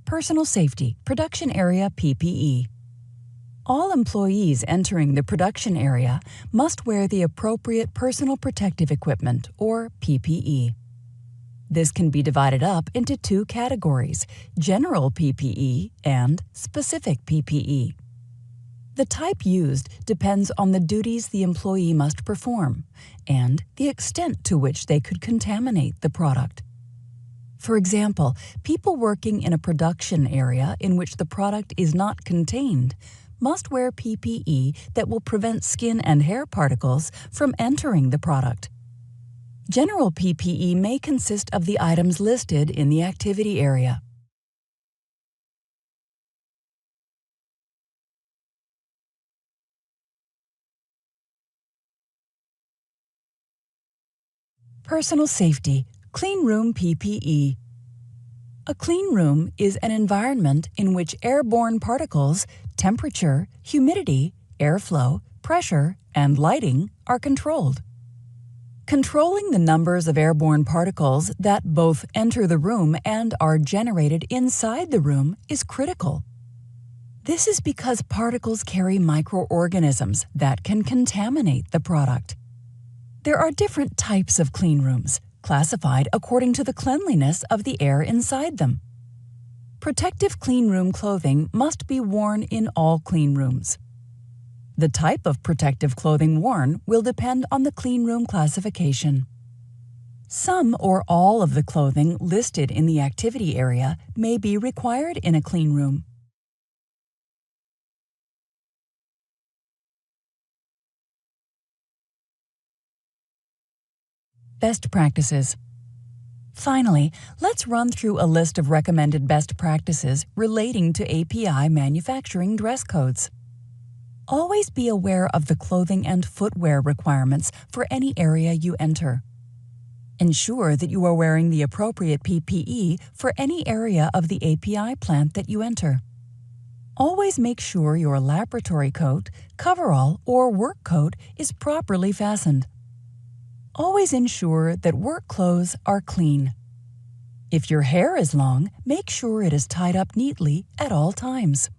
Personal Safety, Production Area PPE. All employees entering the production area must wear the appropriate personal protective equipment, or PPE. This can be divided up into two categories, general PPE and specific PPE. The type used depends on the duties the employee must perform and the extent to which they could contaminate the product. For example, people working in a production area in which the product is not contained must wear PPE that will prevent skin and hair particles from entering the product. General PPE may consist of the items listed in the activity area. Personal Safety, Clean Room PPE. A clean room is an environment in which airborne particles, temperature, humidity, airflow, pressure, and lighting are controlled. Controlling the numbers of airborne particles that both enter the room and are generated inside the room is critical. This is because particles carry microorganisms that can contaminate the product. There are different types of clean rooms, classified according to the cleanliness of the air inside them. Protective clean room clothing must be worn in all clean rooms. The type of protective clothing worn will depend on the clean room classification. Some or all of the clothing listed in the activity area may be required in a clean room. Best practices. Finally, let's run through a list of recommended best practices relating to API manufacturing dress codes. Always be aware of the clothing and footwear requirements for any area you enter. Ensure that you are wearing the appropriate PPE for any area of the API plant that you enter. Always make sure your laboratory coat, coverall, or work coat is properly fastened. Always ensure that work clothes are clean. If your hair is long, make sure it is tied up neatly at all times.